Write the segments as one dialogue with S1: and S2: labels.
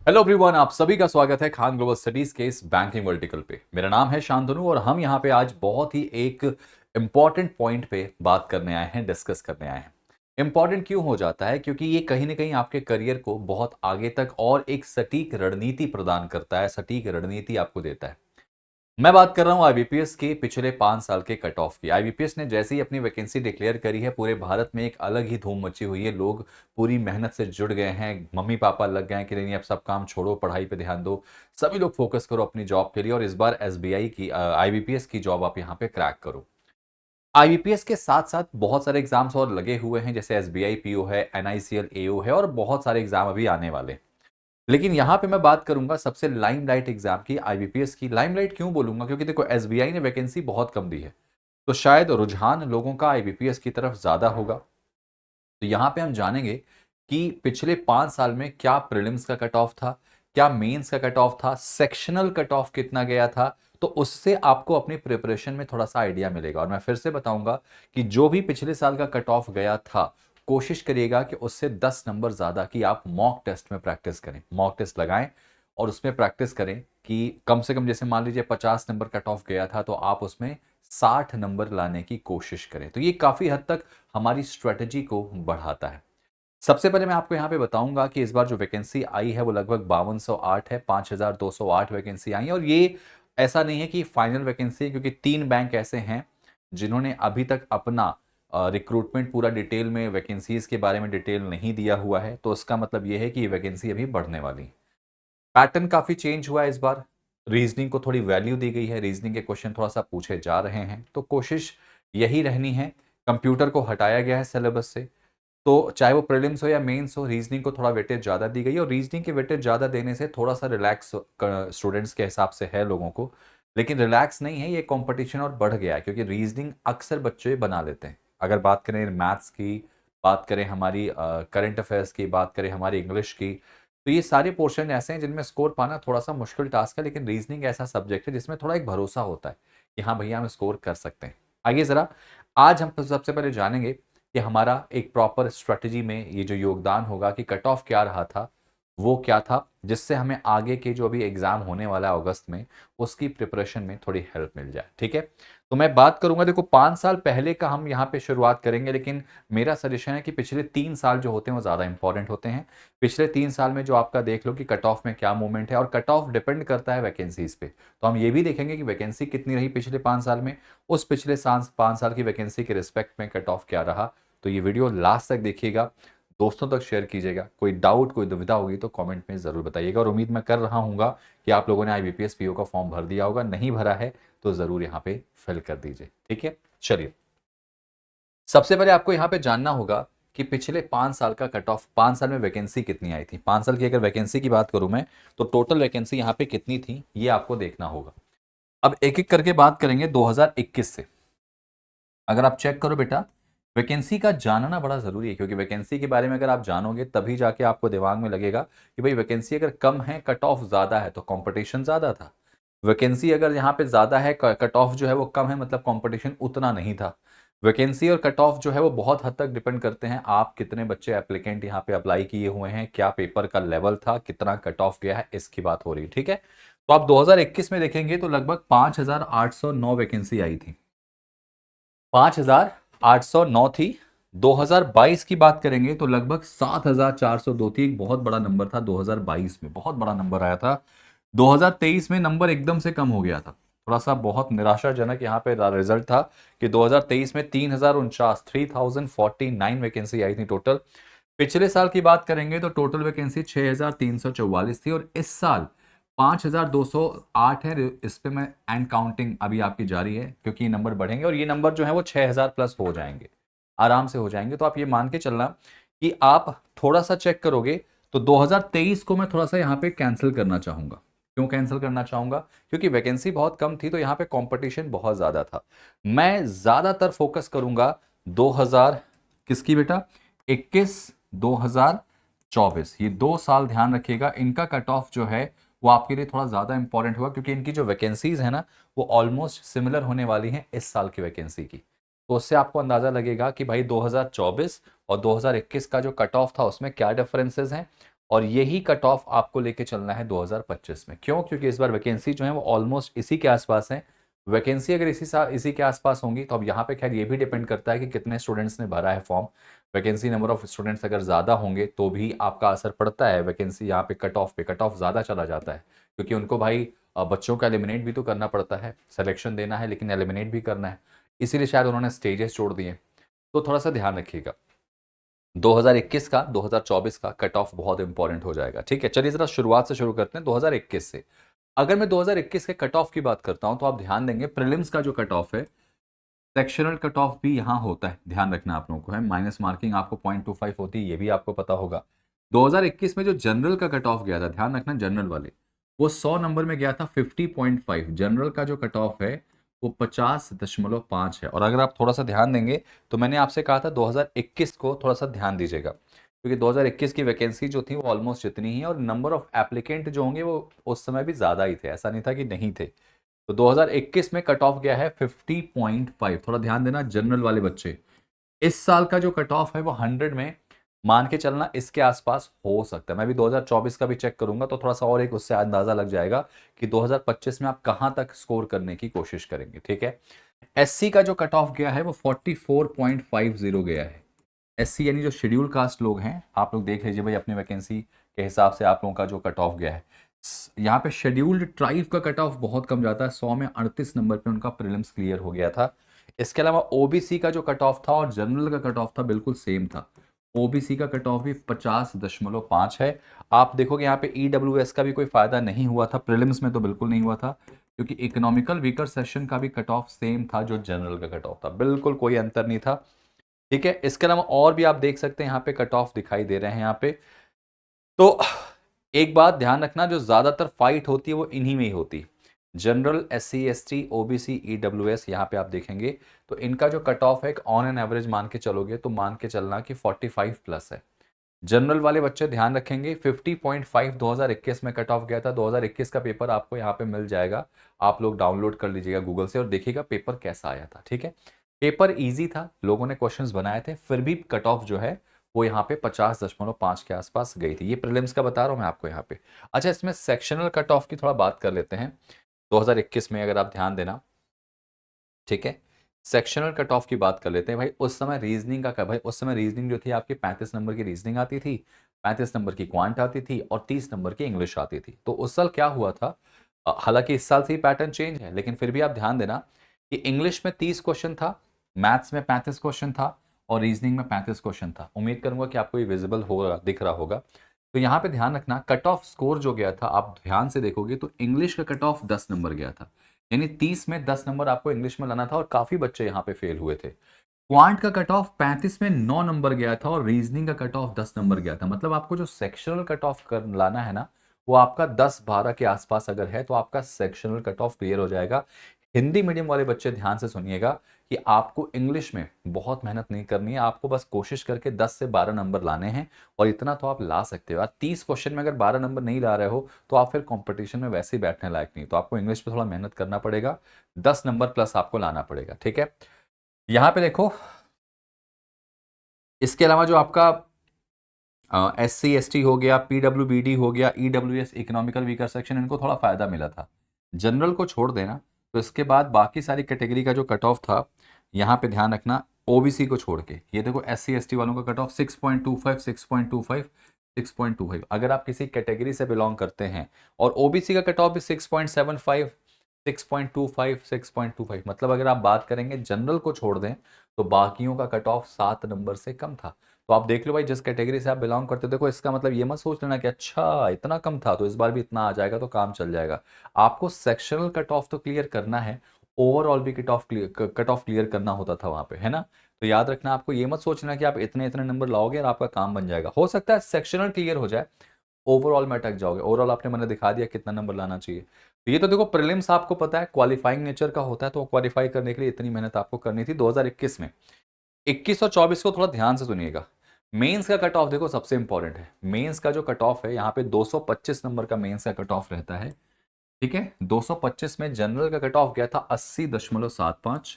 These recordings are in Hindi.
S1: हेलो एवरीवन, आप सभी का स्वागत है खान ग्लोबल स्टडीज के इस बैंकिंग वर्टिकल पे। मेरा नाम है शांतनु और हम यहाँ पे आज बहुत ही एक इम्पॉर्टेंट पॉइंट पे बात करने आए हैं, डिस्कस करने आए हैं। इम्पॉर्टेंट क्यों हो जाता है? क्योंकि ये कहीं ना कहीं आपके करियर को बहुत आगे तक और एक सटीक रणनीति प्रदान करता है, सटीक रणनीति आपको देता है। मैं बात कर रहा हूं आईबीपीएस के पिछले 5 साल के कट ऑफ की। आईबीपीएस ने जैसे ही अपनी वैकेंसी डिक्लेयर करी है, पूरे भारत में एक अलग ही धूम मची हुई है। लोग पूरी मेहनत से जुड़ गए हैं, मम्मी पापा लग गए हैं कि नहीं अब सब काम छोड़ो, पढ़ाई पे ध्यान दो, सभी लोग फोकस करो अपनी जॉब के लिए और इस बार एसबीआई की आईबीपीएस की जॉब आप यहाँ पे क्रैक करो। आईबीपीएस के साथ साथ बहुत सारे एग्जाम्स और लगे हुए हैं, जैसे एसबीआई पीओ है, एनआईसीएल एओ है और बहुत सारे एग्जाम अभी आने वाले हैं। लेकिन यहां पे मैं बात करूंगा सबसे लाइमलाइट एग्जाम की, आईबीपीएस की। लाइमलाइट क्यों बोलूंगा? क्योंकि देखो, एसबीआई ने वैकेंसी बहुत कम दी है, तो शायद रुझान लोगों का आईबीपीएस की तरफ ज्यादा होगा। तो यहां पे हम जानेंगे कि पिछले 5 साल में क्या प्रीलिम्स का कट ऑफ था, क्या मेंस का कट ऑफ था, सेक्शनल कट ऑफ कितना गया था। तो उससे आपको अपनी प्रिपरेशन में थोड़ा सा आइडिया मिलेगा। और मैं फिर से बताऊंगा कि जो भी पिछले साल का कट ऑफ गया था, कोशिश करिएगा कि उससे 10 नंबर ज्यादा की आप मॉक टेस्ट में प्रैक्टिस करें, मॉक टेस्ट लगाएं और उसमें प्रैक्टिस करें कि कम से कम, जैसे मान लीजिए 50 नंबर कट ऑफ गया था, तो आप उसमें 60 नंबर लाने की कोशिश करें। तो ये काफी हद तक हमारी स्ट्रेटजी को बढ़ाता है। सबसे पहले मैं आपको यहाँ पे बताऊंगा कि इस बार जो वैकेंसी आई है वो लगभग 5208 है, 5208 वैकेंसी आई है। और ये ऐसा नहीं है कि फाइनल वैकेंसी है, क्योंकि 3 बैंक ऐसे हैं जिन्होंने अभी तक अपना रिक्रूटमेंट पूरा डिटेल में, वैकेंसीज के बारे में डिटेल नहीं दिया हुआ है। तो उसका मतलब ये है कि ये वैकेंसी अभी बढ़ने वाली है। पैटर्न काफी चेंज हुआ है इस बार। रीजनिंग को थोड़ी वैल्यू दी गई है, रीजनिंग के क्वेश्चन थोड़ा सा पूछे जा रहे हैं, तो कोशिश यही रहनी है। कंप्यूटर को हटाया गया है सिलेबस से, तो चाहे वो प्रीलिम्स हो या मेंस हो, रीजनिंग को थोड़ा वेटेज ज़्यादा दी गई है। और रीजनिंग के वेटेज ज़्यादा देने से थोड़ा सा रिलैक्स स्टूडेंट्स के हिसाब से है लोगों को, लेकिन रिलैक्स नहीं है, ये कंपटीशन और बढ़ गया है। क्योंकि रीजनिंग अक्सर बच्चे बना लेते हैं। अगर बात करें मैथ्स की, बात करें हमारी करंट अफेयर्स की, बात करें हमारी इंग्लिश की, तो ये सारे पोर्शन ऐसे हैं जिनमें स्कोर पाना थोड़ा सा मुश्किल टास्क है। लेकिन रीजनिंग ऐसा सब्जेक्ट है जिसमें थोड़ा एक भरोसा होता है कि हाँ भैया हम स्कोर कर सकते हैं। आइए ज़रा, आज हम सबसे पहले जानेंगे कि हमारा एक प्रॉपर स्ट्रेटजी में ये जो योगदान होगा कि कट ऑफ क्या रहा था, वो क्या था, जिससे हमें आगे के जो अभी एग्जाम होने वाला है अगस्त में, उसकी प्रिपरेशन में थोड़ी हेल्प मिल जाए। ठीक है, तो मैं बात करूंगा, देखो 5 साल पहले का हम यहाँ पे शुरुआत करेंगे, लेकिन मेरा सजेशन है कि पिछले 3 साल जो होते हैं वो ज़्यादा इंपॉर्टेंट होते हैं। पिछले 3 साल में जो आपका देख लो कि कट ऑफ में क्या मूवमेंट है, और कट ऑफ डिपेंड करता है वैकेंसीज पे। तो हम ये भी देखेंगे कि वैकेंसी कितनी रही पिछले 5 साल में, उस पिछले 5 साल की वैकेंसी के रिस्पेक्ट में कट ऑफ क्या रहा। तो ये वीडियो लास्ट तक देखिएगा, दोस्तों तक शेयर कीजिएगा। कोई डाउट, कोई दुविधा होगी तो कमेंट में ज़रूर बताइएगा। और उम्मीद मैं कर रहा हूँगा कि आप लोगों ने आईबीपीएस पीओ का फॉर्म भर दिया होगा, नहीं भरा है तो ज़रूर यहाँ पे फिल कर दीजिए। ठीक है, चलिए, सबसे पहले आपको यहाँ पे जानना होगा कि पिछले 5 साल का कट ऑफ, 5 साल में वैकेंसी कितनी आई थी। 5 साल की अगर वैकेंसी की बात करूं मैं, तो टोटल वैकेंसी यहाँ पे कितनी थी ये आपको देखना होगा। अब एक एक करके बात करेंगे 2021 से। अगर आप चेक करो बेटा, वैकेंसी का जानना बड़ा जरूरी है, क्योंकि वैकेंसी के बारे में अगर आप जानोगे तभी जाके आपको दिमाग में लगेगा कि भाई वैकेंसी अगर कम है, कट ऑफ ज्यादा है, तो कंपटीशन ज्यादा था। वैकेंसी अगर यहाँ पे ज्यादा है, कट ऑफ जो है वो कम है, मतलब कंपटीशन उतना नहीं था। वैकेंसी और कट ऑफ जो है वो बहुत हद तक डिपेंड करते हैं आप कितने बच्चे एप्लीकेंट यहाँ पे अप्लाई किए हुए हैं, क्या पेपर का लेवल था, कितना कट ऑफ गया है, इसकी बात हो रही है। ठीक है, तो आप 2021 में देखेंगे तो लगभग 5809 वैकेंसी आई थी, 5809 थी। 2022 की बात करेंगे तो लगभग 7402 थी, एक बहुत बड़ा नंबर था। 2022 में बहुत बड़ा नंबर आया था। 2023 में नंबर एकदम से कम हो गया था, थोड़ा सा बहुत निराशाजनक यहाँ पे रिजल्ट था कि 2023 में 3049, 3049 वैकेंसी आई थी टोटल। पिछले साल की बात करेंगे तो टोटल वैकेंसी 6344 थी, और इस साल 5208 है। इस पे मैं एंड काउंटिंग अभी आपकी जारी है, क्योंकि ये नंबर बढ़ेंगे और ये नंबर जो है वो 6000 प्लस हो जाएंगे, आराम से हो जाएंगे। तो आप ये मान के चलना कि आप थोड़ा सा चेक करोगे तो 2023 को मैं थोड़ा सा यहाँ पे कैंसिल करना चाहूंगा। क्यों कैंसिल करना चाहूंगा? क्योंकि वैकेंसी बहुत कम थी, तो यहाँ पे कंपटीशन बहुत ज्यादा था। मैं ज्यादातर फोकस करूंगा 2000 किसकी बेटा, 21, 2024, ये 2 साल ध्यान रखिएगा। इनका कट ऑफ जो है वो आपके लिए थोड़ा ज्यादा इंपॉर्टेंट होगा, क्योंकि इनकी जो वैकेंसीज है ना, वो ऑलमोस्ट सिमिलर होने वाली हैं इस साल की वैकेंसी की। तो उससे आपको अंदाजा लगेगा कि भाई 2024 और 2021 का जो कट ऑफ था उसमें क्या डिफरेंसेस हैं, और यही कट ऑफ आपको लेके चलना है 2025 में। क्यों? क्योंकि इस बार वैकेंसी जो है वो ऑलमोस्ट इसी के आसपास है। वैकेंसी अगर इसी के आसपास होंगी तो अब यहाँ पे खैर ये भी डिपेंड करता है कि कितने स्टूडेंट्स ने भरा है form. Vacancy number of students अगर ज़्यादा होंगे तो भी आपका असर पड़ता है वैकेंसी यहाँ पे कट ऑफ ज़्यादा चला जाता है, क्योंकि उनको भाई बच्चों का एलिमिनेट भी तो करना पड़ता है, सिलेक्शन देना है लेकिन एलिमिनेट भी करना है, इसीलिए शायद उन्होंने स्टेजेस जोड़ दिए। तो थोड़ा सा ध्यान रखिएगा, 2021 का 2024 का कट ऑफ बहुत इंपॉर्टेंट हो जाएगा। ठीक है, चलिए जरा शुरुआत से शुरू करते हैं 2021 से। अगर मैं 2021 के कट ऑफ की बात करता हूं तो आप ध्यान देंगे प्रीलिम्स का जो कट ऑफ है, सेक्शनल कट ऑफ भी यहाँ होता है, ध्यान रखना आप लोगों को है, माइनस मार्किंग आपको 0.25 होती है, ये भी आपको पता होगा। 2021 में जो जनरल का कट ऑफ गया था, ध्यान रखना जनरल वाले, वो 100 नंबर में गया था 50.5। जनरल का जो कट ऑफ है वो 50.5 है। और अगर आप थोड़ा सा ध्यान देंगे तो मैंने आपसे कहा था 2021 को थोड़ा सा ध्यान दीजिएगा, क्योंकि 2021 की वैकेंसी जो थी वो ऑलमोस्ट इतनी ही है और नंबर ऑफ एप्लीकेंट जो होंगे वो उस समय भी ज़्यादा ही थे, ऐसा नहीं था कि नहीं थे। तो 2021 में कट ऑफ गया है 50.5। थोड़ा ध्यान देना जनरल वाले बच्चे, इस साल का जो कट ऑफ है वो 100 में मान के चलना इसके आसपास हो सकता है। मैं भी 2024 का भी चेक करूंगा तो थोड़ा सा और एक उससे अंदाजा लग जाएगा कि 2025 में आप कहां तक स्कोर करने की कोशिश करेंगे। ठीक है, एससी का जो कट ऑफ गया है वो 44.50 गया है। एससी यानी जो शेड्यूल कास्ट लोग हैं, आप लोग देख लीजिए भाई अपनी वैकेंसी के हिसाब से आप लोगों का जो कट ऑफ गया है। यहाँ पे शेड्यूल्ड ट्राइब का कट ऑफ बहुत कम जाता है, 100 में 38 नंबर पे उनका प्रीलिम्स क्लियर हो गया था। इसके अलावा ओबीसी का जो कट ऑफ था और जनरल का कट ऑफ था बिल्कुल सेम था। ओबीसी का कट ऑफ भी 50.5 है। आप देखोगे यहाँ पे ईडब्ल्यूएस का भी कोई फायदा नहीं हुआ था, प्रीलिम्स में तो बिल्कुल नहीं हुआ था, क्योंकि इकोनॉमिकल वीकर सेशन का भी कट ऑफ सेम था जो जनरल का कट ऑफ था, बिल्कुल कोई अंतर नहीं था। ठीक है, इसके अलावा और भी आप देख सकते हैं यहाँ पे कट ऑफ दिखाई दे रहे हैं यहाँ पे। तो एक बात ध्यान रखना, जो ज्यादातर फाइट होती है वो इन्हीं में ही होती, general, SC ST, OBC, EWS. यहाँ पे आप देखेंगे तो इनका जो कट ऑफ है ऑन एन एवरेज मान के चलोगे तो मान के चलना कि 45 प्लस है। जनरल वाले बच्चे ध्यान रखेंगे 50.5 2021 में कट ऑफ गया था। 2021 का पेपर आपको यहाँ पे मिल जाएगा, आप लोग डाउनलोड कर लीजिएगा गूगल से और देखिएगा पेपर कैसा आया था। ठीक है, पेपर इजी था, लोगों ने क्वेश्चंस बनाए थे, फिर भी कट ऑफ जो है वो यहाँ पे 50.5 के आसपास गई थी। ये प्रीलिम्स का बता रहा हूँ मैं आपको यहाँ पे। अच्छा, इसमें सेक्शनल कट ऑफ की थोड़ा बात कर लेते हैं 2021 में, अगर आप ध्यान देना। ठीक है, सेक्शनल कट ऑफ की बात कर लेते हैं भाई। उस समय रीजनिंग का भाई, उस समय रीजनिंग जो थी आपकी 35 नंबर की रीजनिंग आती थी, 35 नंबर की क्वांट आती थी और 30 नंबर की इंग्लिश आती थी। तो उस साल क्या हुआ था, हालांकि इस साल से ही पैटर्न चेंज है, लेकिन फिर भी आप ध्यान देना कि इंग्लिश में 30 क्वेश्चन था, मैथ्स में 35 क्वेश्चन था और रीजनिंग में 35 क्वेश्चन था। उम्मीद करूंगा कि आपको ये विजिबल होगा, दिख रहा होगा। तो यहाँ पे ध्यान रखना कट ऑफ स्कोर जो गया था, आप ध्यान से देखोगे तो इंग्लिश का कट ऑफ 10 नंबर गया था, यानी 30 में 10 नंबर आपको इंग्लिश में लाना था और काफी बच्चे यहाँ पे फेल हुए थे। क्वांट का कट ऑफ 35 में 9 नंबर गया था और रीजनिंग का कट ऑफ 10 नंबर गया था। मतलब आपको जो सेक्शनल कट ऑफ कर लाना है ना, वो आपका 10-12 के आसपास अगर है तो आपका सेक्शनल कट ऑफ क्लियर हो जाएगा। हिंदी मीडियम वाले बच्चे ध्यान से सुनिएगा कि आपको इंग्लिश में बहुत मेहनत नहीं करनी है, आपको बस कोशिश करके 10 से 12 नंबर लाने हैं और इतना तो आप ला सकते हो। यार 30 क्वेश्चन में अगर 12 नंबर नहीं ला रहे हो तो आप फिर कंपटीशन में वैसे ही बैठने लायक नहीं, तो आपको इंग्लिश पे थोड़ा मेहनत करना पड़ेगा, 10 नंबर प्लस आपको लाना पड़ेगा। ठीक है, यहाँ पे देखो, इसके अलावा जो आपका SC ST हो गया, PWBD हो गया, EWS इकोनॉमिकल वीकर सेक्शन, इनको थोड़ा फायदा मिला था। जनरल को छोड़ देना तो इसके बाद बाकी सारी कैटेगरी का जो कट ऑफ था, यहाँ पे ध्यान रखना ओबीसी को छोड़ के, ये देखो SC ST वालों का कट ऑफ 6.25 6.25 6.25। अगर आप किसी कैटेगरी से बिलोंग करते हैं, और ओबीसी का कट ऑफ भी 6.75 6.25 6.25, मतलब अगर आप बात करेंगे जनरल को छोड़ दें तो बाकियों का कट ऑफ 7 नंबर से कम था। तो आप देख लो भाई, जिस कैटेगरी से आप बिलोंग करते हो, देखो इसका मतलब ये मत सोच लेना कि अच्छा इतना कम था तो इस बार भी इतना आ जाएगा तो काम चल जाएगा। आपको सेक्शनल कट ऑफ तो क्लियर करना है, ओवरऑल भी कट ऑफ क्लियर करना होता था वहां पे, है ना। तो याद रखना, आपको ये मत सोचना कि आप इतने इतने नंबर लाओगे और आपका काम बन जाएगा। हो सकता है सेक्शनल क्लियर हो जाए, ओवरऑल में अटक जाओगे। ओवरऑल आपने मैंने दिखा दिया कितना नंबर लाना चाहिए। तो ये तो देखो प्रीलिम्स आपको पता है क्वालिफाइंग नेचर का होता है, तो क्वालिफाई करने के लिए इतनी मेहनत आपको करनी थी 2021 में। 21 और 24 को थोड़ा ध्यान से सुनिएगा। मेंस का कट ऑफ देखो सबसे इंपॉर्टेंट है, मेंस का जो कट ऑफ है यहाँ पे 225 नंबर का मेंस का कट ऑफ रहता है। ठीक है, 225 में जनरल का कट ऑफ गया था 80.75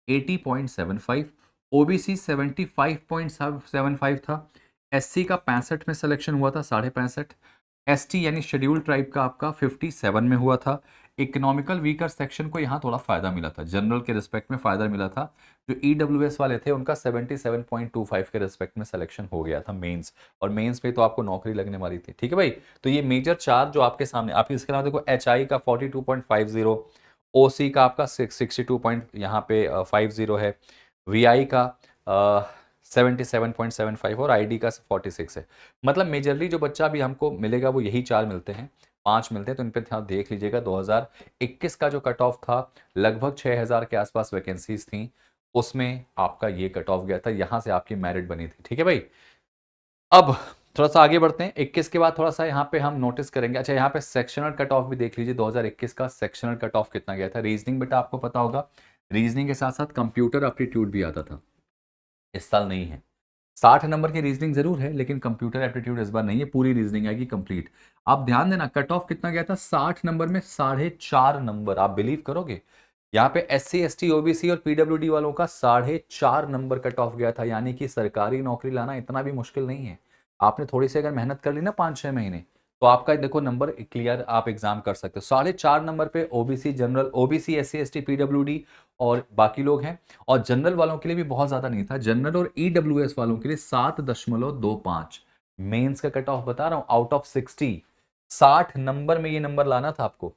S1: 80.75, ओबीसी 75.75 था, SC का 65 में सिलेक्शन हुआ था, 65.5। ST यानी शेड्यूल ट्राइब का आपका 57 में हुआ था। इकोनॉमिकल वीकर सेक्शन को यहाँ थोड़ा फायदा मिला था, जनरल के रिस्पेक्ट में फायदा मिला था। जो EWS वाले थे उनका 77.25 के रिस्पेक्ट में सिलेक्शन हो गया था मेंस, और मेंस पे तो आपको नौकरी लगने वाली थी। ठीक है भाई, तो ये मेजर चार जो आपके सामने, आप इसके अलावा देखो HI का 42.50, OC का आपका 62 पॉइंट यहाँ पे 50 है, VI का 77.75 और ID का 46 है। मतलब मेजरली जो बच्चा भी हमको मिलेगा वो यही चार मिलते हैं, 5 मिलते हैं, तो इन पे ध्यान देख लीजिएगा। 2021 का जो कट ऑफ था लगभग 6000 के आसपास वैकेंसीज थी, उसमें आपका ये कट ऑफ गया था, यहां से आपकी मेरिट बनी थी। ठीक है भाई, अब थोड़ा सा आगे बढ़ते हैं। 21 के बाद थोड़ा सा यहाँ पे हम नोटिस करेंगे। अच्छा, यहाँ पे सेक्शनल कट ऑफ भी देख लीजिए, 2021 का सेक्शनल कट ऑफ कितना गया था। रीजनिंग बेटा आपको पता होगा, रीजनिंग के साथ साथ कंप्यूटर एप्टीट्यूड भी आता था, इस साल नहीं है। 60 नंबर की रीजनिंग जरूर है, लेकिन कंप्यूटर एप्टीट्यूड इस बार नहीं है, पूरी रीजनिंग आएगी कंप्लीट। आप ध्यान देना, कट ऑफ कितना गया था, 60 नंबर में 4.5 नंबर। आप बिलीव करोगे, यहाँ पे SC ST OBC और PWD वालों का 4.5 नंबर कट ऑफ गया था। यानी कि सरकारी नौकरी लाना इतना भी मुश्किल नहीं है। आपने थोड़ी सी अगर मेहनत कर ली ना 5-6 महीने, तो आपका देखो नंबर क्लियर, आप एग्जाम कर सकते हो। 4.5 नंबर पे OBC general, OBC SC ST PWD और बाकी लोग हैं। और जनरल वालों के लिए भी बहुत ज्यादा नहीं था, जनरल और EWS वालों के लिए 7.25 मेंस का कट ऑफ बता रहा हूं, आउट ऑफ 60। 60 नंबर में ये नंबर लाना था आपको,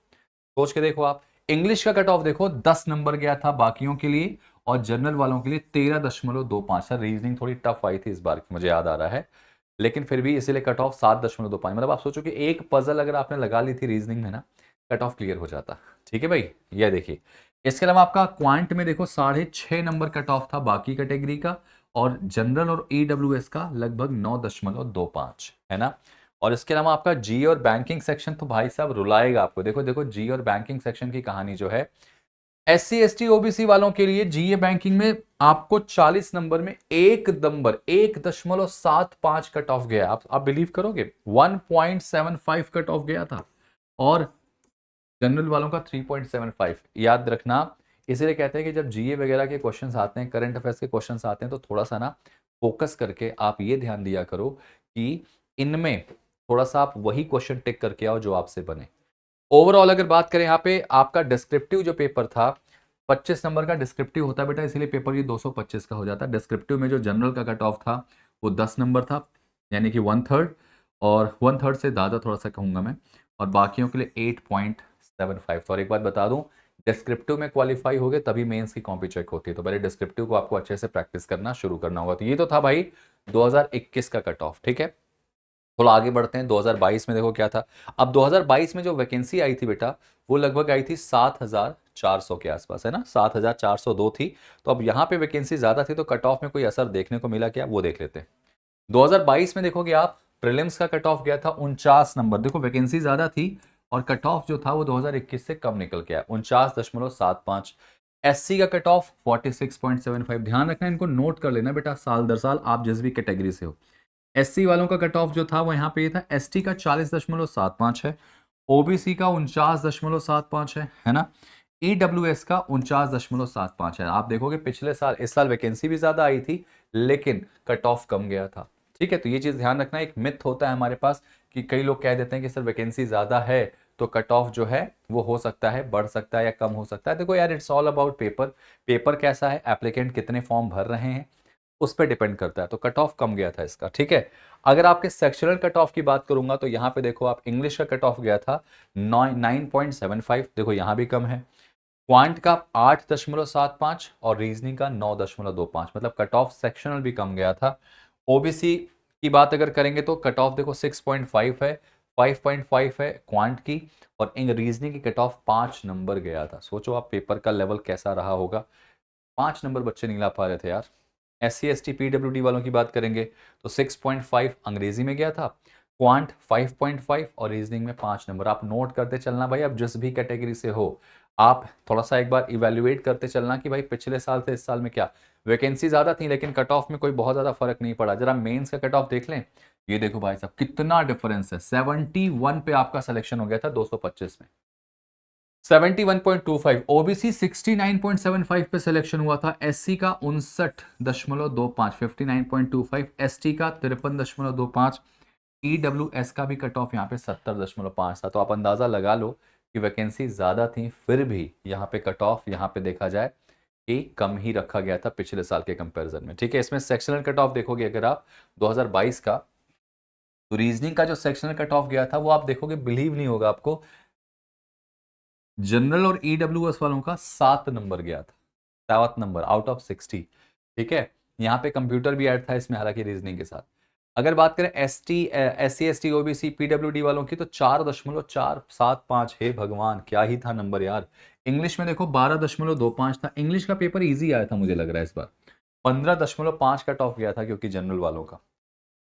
S1: सोच के देखो आप। इंग्लिश का कट ऑफ देखो 10 नंबर गया था बाकियों के लिए, और जनरल वालों के लिए 13.25। सर रीजनिंग थोड़ी टफ आई थी इस बार, मुझे याद आ रहा है, लेकिन फिर भी इसीलिए कट ऑफ 7.25। मतलब आप सोचो कि एक पजल अगर आपने लगा ली थी रीजनिंग में ना, कट ऑफ क्लियर हो जाता। ठीक है भाई, ये देखिए। इसके अलावा आपका क्वांट में देखो 6.5 नंबर कट ऑफ था बाकी कैटेगरी का, और जनरल और EWS का लगभग 9.25 है ना। और इसके अलावा आपका जी और बैंकिंग सेक्शन तो भाई साहब रुलाएगा आपको। देखो देखो, जी और बैंकिंग सेक्शन की कहानी जो है, SC ST OBC वालों के लिए जीए बैंकिंग में आपको 40 नंबर में 1.75 कट ऑफ गया। आप बिलीव करोगे, 1.75 कट ऑफ गया था। और जनरल वालों का 3.75। याद रखना, इसीलिए कहते हैं कि जब जीए वगैरह के क्वेश्चंस आते हैं, करंट अफेयर्स के क्वेश्चंस आते हैं, तो थोड़ा सा ना फोकस करके आप ये ध्यान दिया करो कि इनमें थोड़ा सा आप वही क्वेश्चन टिक करके आओ जो आपसे बने। ओवरऑल अगर बात करें, यहाँ पे आपका डिस्क्रिप्टिव जो पेपर था, 25 नंबर का डिस्क्रिप्टिव होता है बेटा, इसीलिए पेपर ये 225 का हो जाता है। डिस्क्रिप्टिव में जो जनरल का कट ऑफ था वो 10 नंबर था, यानी कि 1/3, और 1/3 से ज़्यादा थोड़ा सा कहूँगा मैं, और बाकियों के लिए 8.75। और एक बात बता दूं, डिस्क्रिप्टिव में क्वालिफाई हो गए तभी मेंस की कॉपी चेक होती है, तो पहले डिस्क्रिप्टिव को आपको अच्छे से प्रैक्टिस करना शुरू करना होगा। तो ये तो था भाई 2021 का कट ऑफ। ठीक है, थोड़ा आगे बढ़ते हैं। 2022 में देखो क्या था। अब 2022 में जो वैकेंसी आई थी बेटा, वो लगभग आई थी 7400 के आसपास, है ना, 7402 थी। तो अब यहाँ पे वैकेंसी ज्यादा थी, तो कट ऑफ में कोई असर देखने को मिला क्या, वो देख लेते हैं। 2022 में देखोगे आप, प्रीलिम्स का कट ऑफ गया था 49 नंबर। देखो वैकेंसी ज्यादा थी और कट ऑफ जो था वो 2021 से कम निकल के आया, 49.75। SC का कट ऑफ 46.75। ध्यान रखना, इनको नोट कर लेना बेटा साल दर साल, आप जिस भी कैटेगरी से हो। SC वालों का कट ऑफ जो था वो यहाँ पे ये था, ST का 40.75 है, OBC का 49.75 है ना, EWS का 49.75 है। आप देखोगे पिछले साल, इस साल वैकेंसी भी ज्यादा आई थी लेकिन कट ऑफ कम गया था। ठीक है, तो ये चीज ध्यान रखना। एक मिथ होता है हमारे पास कि कई लोग कह देते हैं कि सर वैकेंसी ज्यादा है तो कट ऑफ जो है वो हो सकता है, बढ़ सकता है या कम हो सकता है। देखो यार, it's all about paper. Paper कैसा है, एप्लीकेंट कितने फॉर्म भर रहे हैं, उस पर डिपेंड करता है। तो कट ऑफ कम गया था इसका। ठीक है, अगर आपके सेक्शनल कट ऑफ की बात करूंगा तो यहाँ पे देखो आप, इंग्लिश का कट ऑफ गया था 9.75। देखो यहाँ भी कम है। क्वांट का 8.75 और रीजनिंग का 9.25। मतलब कट ऑफ सेक्शनल भी कम गया था। ओबीसी की बात अगर करेंगे तो कट ऑफ देखो 6.5 है, 5.5 है क्वांट की, और रीजनिंग की कट ऑफ 5 नंबर गया था। सोचो आप पेपर का लेवल कैसा रहा होगा, 5 नंबर बच्चे नहीं ला पा रहे थे यार। SC ST PWD वालों की बात करेंगे तो 6.5 अंग्रेजी में गया था, क्वांट 5.5 और रीजनिंग में 5 नंबर। आप नोट करते चलना भाई, आप जिस भी कैटेगरी से हो, आप थोड़ा सा एक बार इवेल्युएट करते चलना कि भाई पिछले साल से इस साल में क्या। वैकेंसी ज्यादा थी लेकिन कट ऑफ में कोई बहुत ज्यादा फर्क नहीं पड़ा। जरा मेंस का कट ऑफ देख लें, ये देखो भाई साहब कितना डिफरेंस है, 71 पे आपका सिलेक्शन हो गया था 225 में। 71.25, ओबीसी 69.75 पे सिलेक्शन हुआ था, एससी का 59.25, 59.25, एसटी का 53.25, ईडब्ल्यूएस का भी कट ऑफ यहाँ पे 70.5 था। तो आप अंदाजा लगा लो कि वैकेंसी ज्यादा थी, फिर भी यहाँ पे कट ऑफ यहाँ पे देखा जाए कि कम ही रखा गया था पिछले साल के कंपैरिजन में। ठीक है, इसमें सेक्शनल कट ऑफ देखोगे अगर आप 2022 का, तो रीजनिंग का जो सेक्शनल कट ऑफ गया था वो आप देखोगे, बिलीव नहीं होगा आपको, जनरल और ईडब्ल्यूएस वालों का 7 नंबर गया था, 7 नंबर आउट ऑफ 60। ठीक है, यहाँ पे कंप्यूटर भी ऐड था इसमें, हालांकि रीजनिंग के साथ। अगर बात करें SC ST OBC PWD वालों की, तो 4.475 है भगवान, क्या ही था नंबर यार। इंग्लिश में देखो 12.25 था, इंग्लिश का पेपर इजी आया था मुझे लग रहा है इस बार। 15.5 कट ऑफ गया था क्योंकि जनरल वालों का।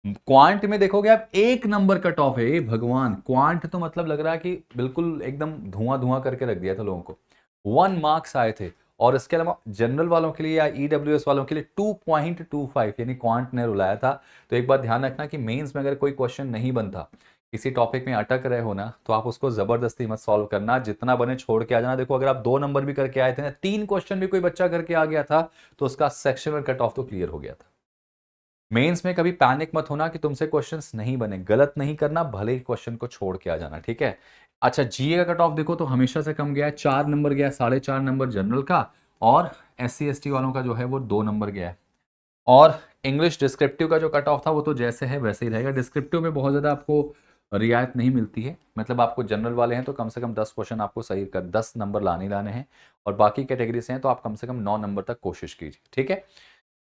S1: क्वांट में देखोगे आप 1 नंबर कट ऑफ है, भगवान, क्वांट तो मतलब लग रहा है कि बिल्कुल एकदम धुआं धुआं करके रख दिया था लोगों को। 1 मार्क्स आए थे। और इसके अलावा जनरल वालों के लिए या ईडब्ल्यूएस वालों के लिए 2.25 यानी क्वांट ने रुलाया था। तो एक बात ध्यान रखना कि मेंस में अगर कोई क्वेश्चन नहीं बनता, किसी टॉपिक में अटक रहे हो ना, तो आप उसको जबरदस्ती मत सॉल्व करना, जितना बने छोड़ के आ जाना। देखो अगर आप 2 नंबर भी करके आए थे ना, 3 क्वेश्चन भी कोई बच्चा करके आ गया था, तो उसका सेक्शनल कट ऑफ तो क्लियर हो गया था। मेंस में कभी पैनिक मत होना कि तुमसे क्वेश्चंस नहीं बने, गलत नहीं करना, भले ही क्वेश्चन को छोड़ के आ जाना। ठीक है, अच्छा जीए का कट ऑफ देखो तो हमेशा से कम गया है, 4 नंबर गया है, 4.5 नंबर जनरल का, और SC ST वालों का जो है वो 2 नंबर गया है। और इंग्लिश डिस्क्रिप्टिव का जो कट ऑफ था वो तो जैसे है वैसे ही रहेगा। डिस्क्रिप्टिव में बहुत ज़्यादा आपको रियायत नहीं मिलती है, मतलब आपको जनरल वाले हैं तो कम से कम 10 क्वेश्चन आपको सही कर 10 नंबर लाने लाने हैं, और बाकी कैटेगरी से हैं तो आप कम से कम 9 नंबर तक कोशिश कीजिए। ठीक है,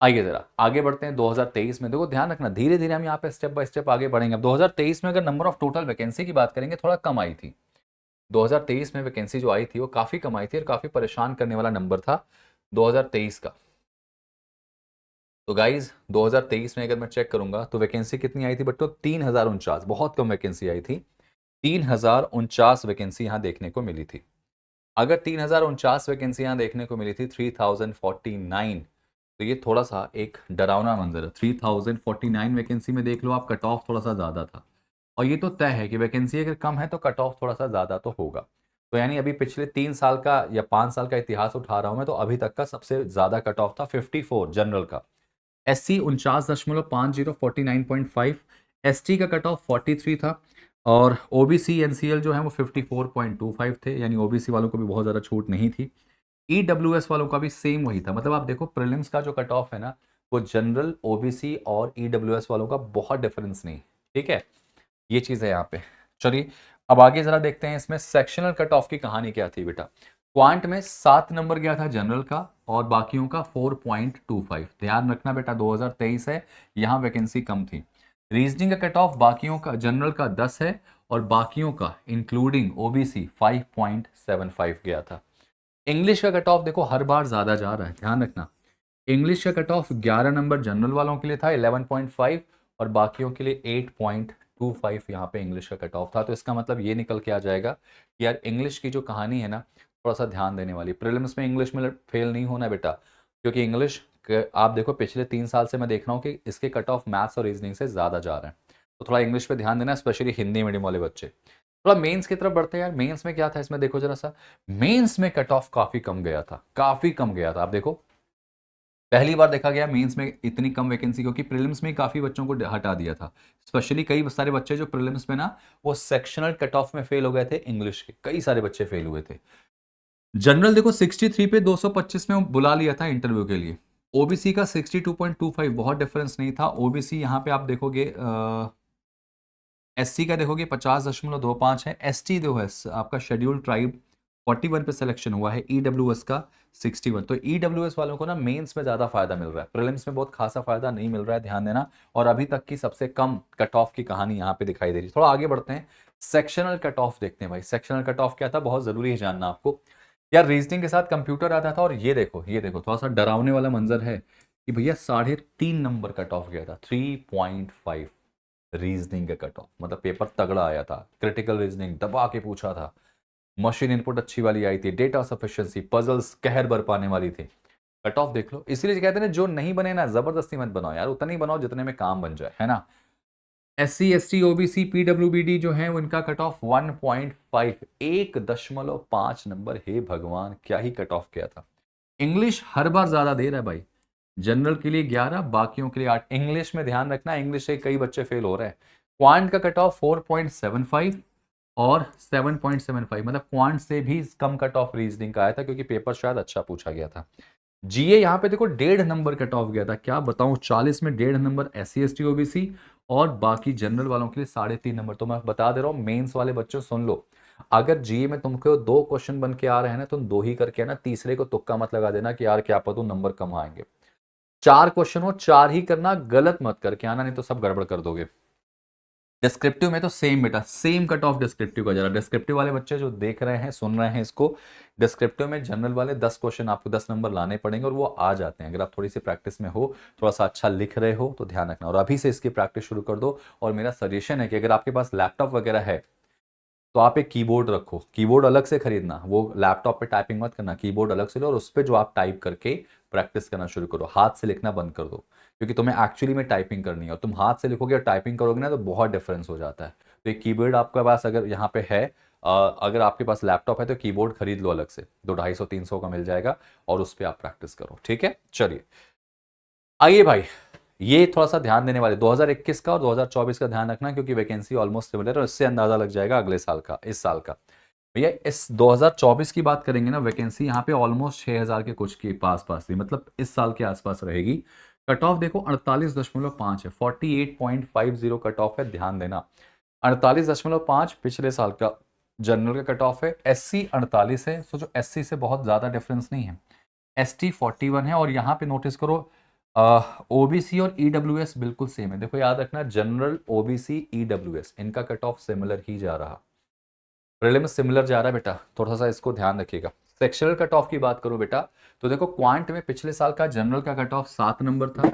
S1: आइए जरा आगे बढ़ते हैं 2023 में। देखो ध्यान रखना, धीरे धीरे हम यहाँ पे स्टेप बाय स्टेप आगे बढ़ेंगे। अब 2023 में अगर नंबर ऑफ टोटल वैकेंसी की बात करेंगे, थोड़ा कम आई थी। 2023 में वैकेंसी जो आई थी वो काफी कम आई थी और काफी परेशान करने वाला नंबर था 2023 का। तो गाइज 2023 में अगर मैं चेक करूंगा तो वैकेंसी कितनी आई थी बच्चों, 3049, बहुत कम वैकेंसी आई थी। 3049 वैकेंसी यहाँ देखने को मिली थी। अगर 3049 वैकेंसी यहाँ देखने को मिली थी, 3049, तो ये थोड़ा सा एक डरावना मंजर है। 3049 वैकेंसी में देख लो आप, कट ऑफ थोड़ा सा ज़्यादा था, और ये तो तय है कि वैकेंसी अगर कम है तो कट ऑफ थोड़ा सा ज़्यादा तो होगा। तो यानी अभी पिछले 3 साल का या 5 साल का इतिहास उठा रहा हूँ मैं, तो अभी तक का सबसे ज़्यादा कट ऑफ था 54 जनरल का, SC 49.50, 49.5, ST का कट ऑफ 43 था, और OBC NCL जो है वो 54.25 थे, यानी OBC वालों को भी बहुत ज़्यादा छूट नहीं थी। EWS वालों का भी सेम वही था। मतलब आप देखो प्रीलिम्स का जो कट ऑफ है ना, वो जनरल, OBC और EWS वालों का बहुत डिफरेंस नहीं। ठीक है, ये चीज़ है यहाँ पे। चलिए अब आगे जरा देखते हैं इसमें सेक्शनल कट ऑफ की कहानी क्या थी बेटा। क्वांट में 7 नंबर गया था जनरल का, और बाकियों का 4.25। ध्यान रखना बेटा 2023 है, यहाँ वैकेंसी कम थी। रीजनिंग का कट ऑफ बाकियों का, जनरल का 10 है, और बाकियों का इंक्लूडिंग OBC 5.75 गया था। इंग्लिश का कट ऑफ देखो हर बार ज़्यादा जा रहा है, ध्यान रखना। इंग्लिश का कट ऑफ 11 नंबर जनरल वालों के लिए था, 11.5, और बाकियों के लिए 8.25 यहाँ पे इंग्लिश का कट ऑफ था। तो इसका मतलब ये निकल के आ जाएगा कि यार इंग्लिश की जो कहानी है ना, थोड़ा सा ध्यान देने वाली। प्रीलिम्स में इंग्लिश में फेल नहीं होना बेटा, क्योंकि इंग्लिश आप देखो पिछले 3 साल से मैं देख रहा हूँ कि इसके कट ऑफ मैथ्स और रीजनिंग से ज़्यादा जा रहे हैं। तो थोड़ा इंग्लिश पे ध्यान देना, स्पेशली हिंदी मीडियम वाले बच्चे। थोड़ा मेंस की तरफ बढ़ते हैं यार। मेंस में क्या था इसमें देखो जरा सा, मेंस में कट ऑफ काफ़ी कम गया था, काफ़ी कम गया था। आप देखो पहली बार देखा गया मेंस में इतनी कम वैकेंसी, क्योंकि प्रीलिम्स में काफ़ी बच्चों को हटा दिया था। स्पेशली कई सारे बच्चे जो प्रीलिम्स में ना, वो सेक्शनल कट ऑफ में फेल हो गए थे, इंग्लिश के कई सारे बच्चे फेल हुए थे। जनरल देखो 63 पे 225 में बुला लिया था इंटरव्यू के लिए। ओबीसी का 62.25, बहुत डिफरेंस नहीं था। ओबीसी यहाँ पे आप देखोगे, एससी का देखोगे 50.25 है। एसटी जो है आपका शेड्यूल्ड ट्राइब 41 पे सिलेक्शन हुआ है, ईडब्ल्यूएस का 61। तो ईडब्ल्यूएस वालों को ना मेंस में ज्यादा फायदा मिल रहा है, प्रीलिम्स में बहुत खासा फायदा नहीं मिल रहा है, ध्यान देना। और अभी तक की सबसे कम कट ऑफ की कहानी यहाँ पे दिखाई दे रही है। थोड़ा आगे बढ़ते हैं, सेक्शनल कट ऑफ देखते हैं भाई। सेक्शनल कट ऑफ क्या था, बहुत जरूरी है जानना आपको यार। रीजनिंग के साथ कंप्यूटर आता था, और ये देखो ये देखो थोड़ा सा डरावने वाला मंजर है कि भैया 3.5 नंबर कट ऑफ गया था, 3.5 रीजनिंग का कट ऑफ। मतलब पेपर तगड़ा आया था, क्रिटिकल रीजनिंग दबा के पूछा था, मशीन इनपुट अच्छी वाली आई थी, डेटा सफिशिएंसी, पजल्स कहर बरपाने वाली थी। कट ऑफ देख लो, इसीलिए कहते हैं ना, जो नहीं बने ना जबरदस्ती मत बनाओ यार, उतना ही बनाओ जितने में काम बन जाए, है ना। SC ST OBC PWBD जो है उनका कट ऑफ 1.5, 1.5 नंबर। हे भगवान, क्या ही कट ऑफ किया था। इंग्लिश हर बार ज्यादा दे रहा है भाई, जनरल के लिए 11, बाकियों के लिए 8। इंग्लिश में ध्यान रखना, इंग्लिश से कई बच्चे फेल हो रहे हैं। क्वांट का कट ऑफ 4.75 और 7.75, मतलब क्वांट से भी कम कट ऑफ रीजनिंग का आया था, क्योंकि पेपर शायद अच्छा पूछा गया था। जीए यहाँ पे देखो 1.5 नंबर कट ऑफ गया था, क्या बताऊं, 40 में 1.5 नंबर SC ST OBC, और बाकी जनरल वालों के लिए 3.5 नंबर। तो मैं बता दे रहा हूँ, मेंस वाले बच्चों सुन लो, अगर जीए में तुमको 2 क्वेश्चन बन के आ रहे हैं ना, तुम 2 ही करके आना, तीसरे को तुक्का मत लगा देना कि यार क्या पता नंबर कम आएंगे। 4 क्वेश्चन हो, 4 ही करना, गलत मत करके आना, नहीं तो सब गड़बड़ कर दोगे। डिस्क्रिप्टिव में तो सेम बेटा, सेम कट ऑफ डिस्क्रिप्टिव का। जरा डिस्क्रिप्टिव वाले बच्चे जो देख रहे हैं, सुन रहे हैं इसको, डिस्क्रिप्टिव में जनरल वाले 10 क्वेश्चन आपको 10 नंबर लाने पड़ेंगे, और वो आ जाते हैं अगर आप थोड़ी सी प्रैक्टिस में हो, थोड़ा सा अच्छा लिख रहे हो तो ध्यान रखना, और अभी से इसकी प्रैक्टिस शुरू कर दो। और मेरा सजेशन है कि अगर आपके पास लैपटॉप वगैरह है तो आप एक कीबोर्ड रखो, कीबोर्ड अलग से खरीदना, वो लैपटॉप पे टाइपिंग मत करना, कीबोर्ड अलग से लो, और उस पर जो आप टाइप करके प्रैक्टिस करना शुरू करो, हाथ से लिखना बंद कर दो, क्योंकि तुम्हें एक्चुअली में टाइपिंग करनी है, और तुम हाथ से लिखोगे और टाइपिंग करोगे ना तो बहुत डिफरेंस हो जाता है। तो एक कीबोर्ड आपके पास अगर यहाँ पे है, अगर आपके पास लैपटॉप है तो कीबोर्ड खरीद लो अलग से, 200-250-300 का मिल जाएगा, और उस पर आप प्रैक्टिस करो, ठीक है। चलिए आइए भाई, ये थोड़ा सा ध्यान देने वाले 2021 का और 2024 का ध्यान रखना, क्योंकि वैकेंसी ऑलमोस्ट सिमिलर है, और इससे अंदाजा लग जाएगा अगले साल का, इस साल का। भैया इस 2024 की बात करेंगे ना, वैकेंसी यहाँ पे ऑलमोस्ट 6000 के कुछ के पास पास थी, मतलब इस साल के आसपास रहेगी। कट ऑफ देखो 48.5 है, 48.50 कट ऑफ है, ध्यान देना। 48.5 पिछले साल का जनरल का कट ऑफ है। SC 48 है, सोचो SC से बहुत ज्यादा डिफरेंस नहीं है। ST 41 है, और यहाँ पे नोटिस करो OBC और EWS बिल्कुल सेम है। देखो याद रखना, जनरल, OBC, EWS इनका कट ऑफ सिमिलर ही जा रहा, प्रीलिम्स सिमिलर जा रहा है बेटा, थोड़ा सा इसको ध्यान रखिएगा। सेक्शनल कट ऑफ की बात करो बेटा, तो देखो क्वांट में पिछले साल का जनरल का कट ऑफ 7 नंबर था,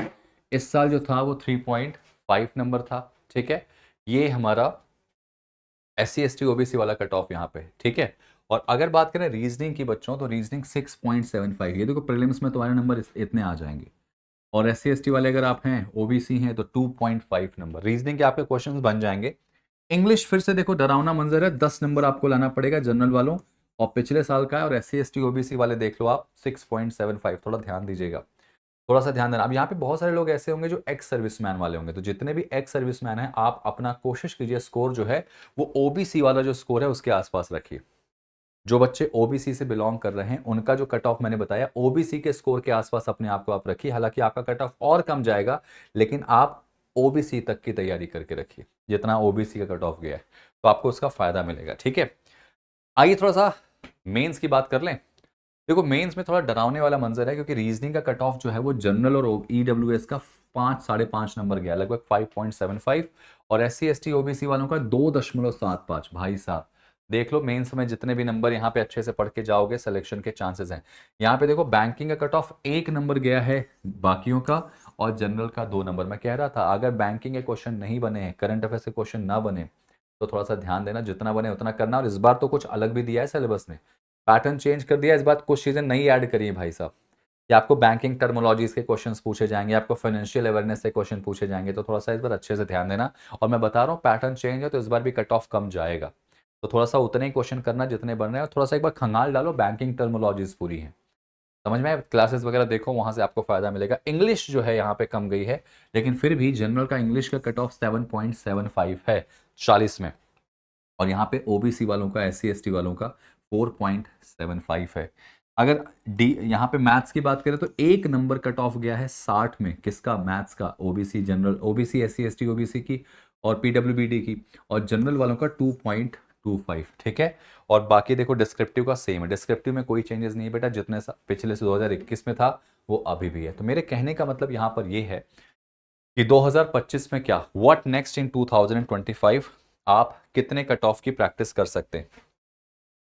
S1: इस साल जो था वो 3.5 नंबर था, ठीक है। ये हमारा SC ST OBC वाला कट ऑफ यहाँ पे, ठीक है। और अगर बात करें रीजनिंग की बच्चों, तो रीजनिंग 6.75, ये देखो प्रीलिम्स में तुम्हारे नंबर इतने आ जाएंगे, और SC ST वाले अगर आप हैं, OBC हैं, तो 2.5 नंबर रीजनिंग के आपके क्वेश्चंस बन जाएंगे। इंग्लिश फिर से देखो डरावना मंजर है, 10 नंबर आपको लाना पड़ेगा जनरल वालों, और पिछले साल का है, और SC ST OBC वाले देख लो आप 6.75, थोड़ा ध्यान दीजिएगा, थोड़ा सा ध्यान देना। अब यहाँ पे बहुत सारे लोग ऐसे होंगे जो एक्स सर्विसमैन वाले होंगे, तो जितने भी एक्स सर्विसमैन हैं, आप अपना कोशिश कीजिए स्कोर जो है वो OBC वाला जो स्कोर है उसके आसपास रखिए। जो बच्चे OBC से बिलोंग कर रहे हैं उनका जो कट ऑफ मैंने बताया, OBC के स्कोर के आसपास अपने आप को आप रखिए। हालांकि आपका कट ऑफ और कम जाएगा, लेकिन आप OBC तक की तैयारी करके रखिए, जितना OBC का कट ऑफ गया है, तो आपको उसका फायदा मिलेगा, ठीक है। आइए थोड़ा सा मेंस की बात कर लें। देखो मेंस में थोड़ा डरावने वाला मंजर है, क्योंकि रीजनिंग का कट ऑफ जो है वो जनरल और EWS का 5-5.5 नंबर गया, लगभग 5.75, और SC ST OBC वालों का 2.75। भाई साहब देख लो, मेंस में जितने भी नंबर यहाँ पे अच्छे से पढ़ के जाओगे, सिलेक्शन के चांसेस हैं। यहाँ पे देखो बैंकिंग का कट ऑफ 1 नंबर गया है बाकियों का, और जनरल का 2 नंबर। मैं कह रहा था अगर बैंकिंग के क्वेश्चन नहीं बने हैं, करंट अफेयर्स के क्वेश्चन ना बने, तो थोड़ा सा ध्यान देना, जितना बने उतना करना। और इस बार तो कुछ अलग भी दिया है सिलेबस ने, पैटर्न चेंज कर दिया इस बार, कुछ चीजें नई ऐड करी है भाई साहब, कि आपको बैंकिंग टर्मोलॉजीज के क्वेश्चंस पूछे जाएंगे, आपको फाइनेंशियल अवेयरनेस से क्वेश्चन पूछे जाएंगे, तो थोड़ा सा इस बार अच्छे से ध्यान देना। और मैं बता रहा हूँ पैटर्न चेंज है तो इस बार भी कट ऑफ कम जाएगा, तो थोड़ा सा उतने ही क्वेश्चन करना जितने बन रहे हैं, और थोड़ा सा एक बार खंगाल डालो, बैंकिंग टर्मोलॉजीज पूरी है, समझ में आए, क्लासेस वगैरह देखो, वहां से आपको फायदा मिलेगा। इंग्लिश जो है यहाँ पे कम गई है, लेकिन फिर भी जनरल का इंग्लिश का कट ऑफ 7.75 है 40 में, और यहाँ पे OBC वालों का, SC ST वालों का 4.75 है। अगर डी यहाँ पे मैथ्स की बात करें तो 1 नंबर कट ऑफ गया है 60 में, किसका, मैथ्स का, OBC general, OBC SC ST OBC की, और PWBD की, और जनरल वालों का 2.25, ठीक है। और बाकी देखो डिस्क्रिप्टिव का सेम है, डिस्क्रिप्टिव में कोई चेंजेस नहीं है बेटा, जितने पिछले से 2021 में था वो अभी भी है। तो मेरे कहने का मतलब यहाँ पर ये है कि 2025 में क्या, व्हाट नेक्स्ट इन 2025, आप कितने कट ऑफ की प्रैक्टिस कर सकते हैं।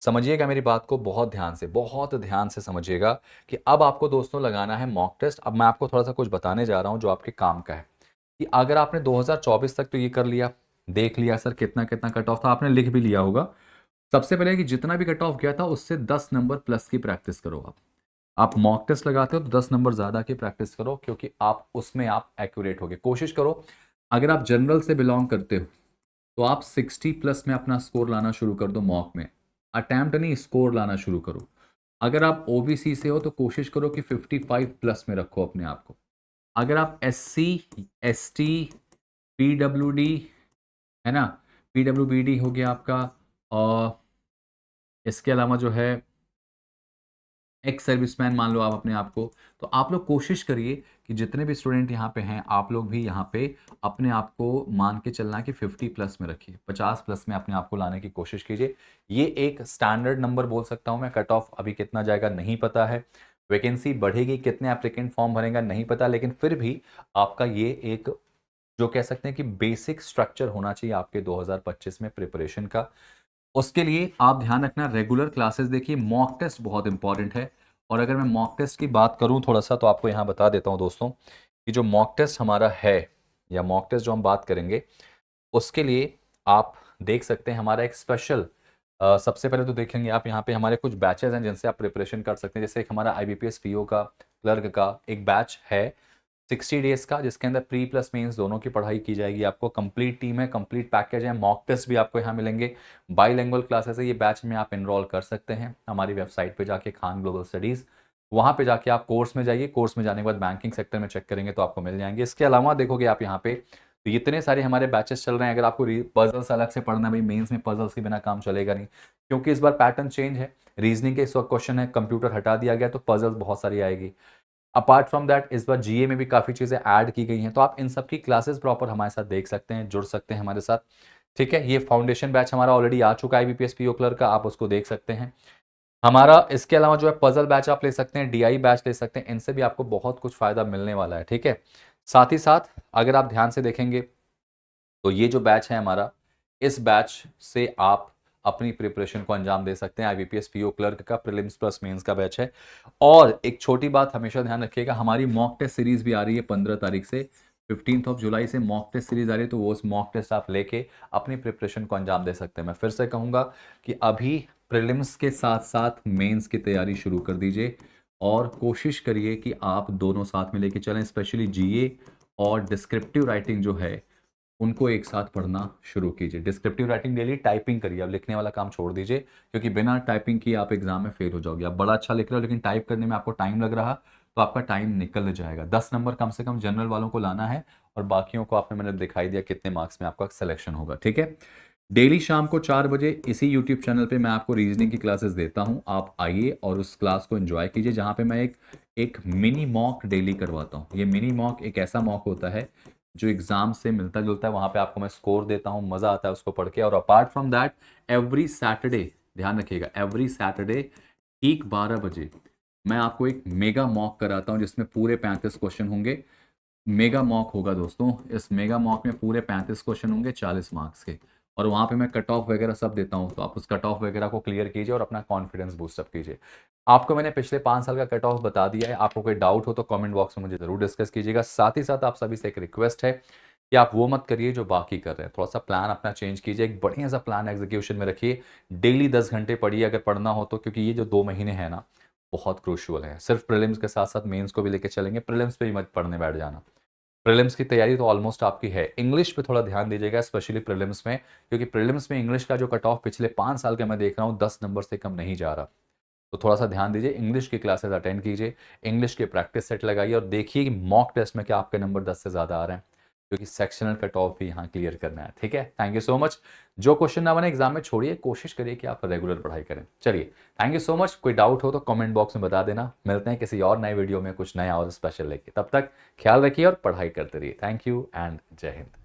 S1: समझिएगा मेरी बात को बहुत ध्यान से समझिएगा, कि अब आपको दोस्तों लगाना है मॉक टेस्ट। अब मैं आपको थोड़ा सा कुछ बताने जा रहा हूं जो आपके काम का है, कि अगर आपने 2024 तक तो ये कर लिया, देख लिया सर कितना कितना कट ऑफ था, आपने लिख भी लिया होगा। सबसे पहले कि जितना भी कट ऑफ गया था उससे 10 नंबर प्लस की प्रैक्टिस करो। आप मॉक टेस्ट लगाते हो तो 10 नंबर ज्यादा की प्रैक्टिस करो, क्योंकि आप उसमें आप एक्यूरेट होगे। कोशिश करो अगर आप जनरल से बिलोंग करते हो तो आप 60 प्लस में अपना स्कोर लाना शुरू कर दो मॉक में, अटेम्प्ट नहीं स्कोर लाना शुरू करो। अगर आप ओबीसी से हो तो कोशिश करो कि 55 प्लस में रखो अपने आप को। अगर आप एससी, एसटी, पीडब्ल्यूडी, है ना, पीडब्ल्यूबीडी हो गया आपका, और इसके अलावा जो है एक्स सर्विसमैन मान लो आप अपने आप को, तो आप लोग कोशिश करिए कि जितने भी स्टूडेंट यहाँ पे हैं आप लोग भी यहाँ पे अपने आप को मान के चलना है कि 50 प्लस में रखिए, 50 प्लस में अपने आप को लाने की कोशिश कीजिए। ये एक स्टैंडर्ड नंबर बोल सकता हूँ मैं। कट ऑफ अभी कितना जाएगा नहीं पता है, वैकेंसी बढ़ेगी, कितने एप्लीकेंट फॉर्म भरेगा नहीं पता, लेकिन फिर भी आपका ये एक जो कह सकते हैं कि बेसिक स्ट्रक्चर होना चाहिए आपके 2025 में प्रिपरेशन का। उसके लिए आप ध्यान रखना रेगुलर क्लासेस देखिए, मॉक टेस्ट बहुत इंपॉर्टेंट है। और अगर मैं मॉक टेस्ट की बात करूं थोड़ा सा तो आपको यहां बता देता हूं दोस्तों कि जो मॉक टेस्ट हमारा है या मॉक टेस्ट जो हम बात करेंगे उसके लिए आप देख सकते हैं हमारा एक स्पेशल सबसे पहले तो देखेंगे आप यहाँ पे हमारे कुछ बैचेस हैं जिनसे आप प्रिपरेशन कर सकते हैं। जैसे एक हमारा IBPS PO का क्लर्क का एक बैच है 60 डेज का, जिसके अंदर प्री प्लस मेंस दोनों की पढ़ाई की जाएगी। आपको कंप्लीट टीम है, कंप्लीट पैकेज है, मॉक टेस्ट भी आपको यहाँ मिलेंगे, बाईलैंग्वेज क्लासेस है। ये बैच में आप इनरोल कर सकते हैं हमारी वेबसाइट पे जाके, खान ग्लोबल स्टडीज़, वहाँ पे जाके आप कोर्स में जाइए। कोर्स में जाने के बाद बैंकिंग सेक्टर में चेक करेंगे तो आपको मिल जाएंगे। इसके अलावा देखोगे आप यहाँ पे तो इतने सारे हमारे बैचेस चल रहे हैं। अगर आपको पजल्स अलग से पढ़ना है, भाई मेंस में पजल्स के बिना काम चलेगा नहीं, क्योंकि इस बार पैटर्न चेंज है। रीजनिंग के इस वक्त क्वेश्चन है, कंप्यूटर हटा दिया गया तो पजल्स बहुत सारी आएगी। अपार्ट फ्रॉम दैट इस बार जीए में भी काफ़ी चीज़ें ऐड की गई हैं, तो आप इन सब की क्लासेस प्रॉपर हमारे साथ देख सकते हैं, जुड़ सकते हैं हमारे साथ। ठीक है, ये फाउंडेशन बैच हमारा ऑलरेडी आ चुका है IBPS PO क्लर्क का, आप उसको देख सकते हैं। हमारा इसके अलावा जो है पजल बैच आप ले सकते हैं, DI बैच ले सकते हैं, इनसे भी आपको बहुत कुछ फ़ायदा मिलने वाला है। ठीक है, साथ ही साथ अगर आप ध्यान से देखेंगे तो ये जो बैच है हमारा, इस बैच से आप अपनी प्रिपरेशन को अंजाम दे सकते हैं। IBPS PO क्लर्क का प्रीलिम्स प्लस मेंस का बैच है। और एक छोटी बात हमेशा ध्यान रखिएगा, हमारी मॉक टेस्ट सीरीज भी आ रही है 15 तारीख से, 15 जुलाई से मॉक टेस्ट सीरीज आ रही है, तो वो उस मॉक टेस्ट आप लेके अपनी प्रिपरेशन को अंजाम दे सकते हैं। मैं फिर से कहूँगा कि अभी प्रीलिम्स के साथ साथ मेंस की तैयारी शुरू कर दीजिए और कोशिश करिए कि आप दोनों साथ में लेके चलें। स्पेशली GA और डिस्क्रिप्टिव राइटिंग जो है उनको एक साथ पढ़ना शुरू कीजिए। डिस्क्रिप्टिव राइटिंग डेली टाइपिंग करिए, अब लिखने वाला काम छोड़ दीजिए, क्योंकि बिना टाइपिंग किए आप एग्जाम में फेल हो जाओगे। आप बड़ा अच्छा लिख रहे हो लेकिन टाइप करने में आपको टाइम लग रहा तो आपका टाइम निकल जाएगा। 10 नंबर कम से कम जनरल वालों को लाना है और बाकियों को आपने मैंने दिखाई दिया कितने मार्क्स में आपका सिलेक्शन होगा। ठीक है, डेली शाम को 4 बजे इसी यूट्यूब चैनल पे मैं आपको रीजनिंग की क्लासेस देता हूँ, आप आइए और उस क्लास को एंजॉय कीजिए, जहाँ पे मैं एक मिनी मॉक डेली करवाता हूँ। ये मिनी मॉक एक ऐसा मॉक होता है जो एग्जाम से मिलता जुलता है, वहाँ पे आपको मैं स्कोर देता हूँ, मज़ा आता है उसको पढ़ के। और apart from that every Saturday, ध्यान रखिएगा, एवरी सैटरडे ठीक 12 बजे मैं आपको एक मेगा मॉक कराता हूँ जिसमें पूरे 35 क्वेश्चन होंगे। मेगा मॉक होगा दोस्तों, इस मेगा मॉक में पूरे 35 क्वेश्चन होंगे 40 मार्क्स के, और वहाँ पे मैं कट ऑफ वगैरह सब देता हूँ, तो आप उस कट ऑफ वगैरह को क्लियर कीजिए और अपना कॉन्फिडेंस बूस्टअप कीजिए। आपको मैंने पिछले 5 साल का कट ऑफ बता दिया है, आपको कोई डाउट हो तो कमेंट बॉक्स में मुझे ज़रूर डिस्कस कीजिएगा। साथ ही साथ आप सभी से एक रिक्वेस्ट है कि आप वो मत करिए जो बाकी कर रहे हैं, थोड़ा सा प्लान अपना चेंज कीजिए, एक बढ़िया सा प्लान एग्जीक्यूशन में रखिए। डेली 10 घंटे पढ़िए अगर पढ़ना हो तो, क्योंकि ये जो 2 महीने हैं ना बहुत क्रूशियल है। सिर्फ प्रीलिम्स के साथ साथ मेंस को भी लेके चलेंगे, प्रीलिम्स पे ही मत पढ़ने बैठ जाना। प्रीलिम्स की तैयारी तो ऑलमोस्ट आपकी है, इंग्लिश पे थोड़ा ध्यान दीजिएगा स्पेशली प्रीलिम्स में, क्योंकि प्रीलिम्स में इंग्लिश का जो कट ऑफ पिछले 5 साल का मैं देख रहा हूँ 10 नंबर से कम नहीं जा रहा। तो थोड़ा सा ध्यान दीजिए, इंग्लिश की क्लासेस अटेंड कीजिए, इंग्लिश के प्रैक्टिस सेट लगाइए और देखिए कि मॉक टेस्ट में क्या आपके नंबर 10 से ज़्यादा आ रहे हैं, क्योंकि सेक्शनल कट ऑफ भी यहाँ क्लियर करना है। ठीक है, थैंक यू सो मच। जो क्वेश्चन ना बने एग्जाम में छोड़िए, कोशिश करिए कि आप रेगुलर पढ़ाई करें। चलिए, थैंक यू सो मच। कोई डाउट हो तो कमेंट बॉक्स में बता देना। मिलते हैं किसी और नए वीडियो में कुछ नया और स्पेशल लेके, तब तक ख्याल रखिए और पढ़ाई करते रहिए। थैंक यू एंड जय हिंद।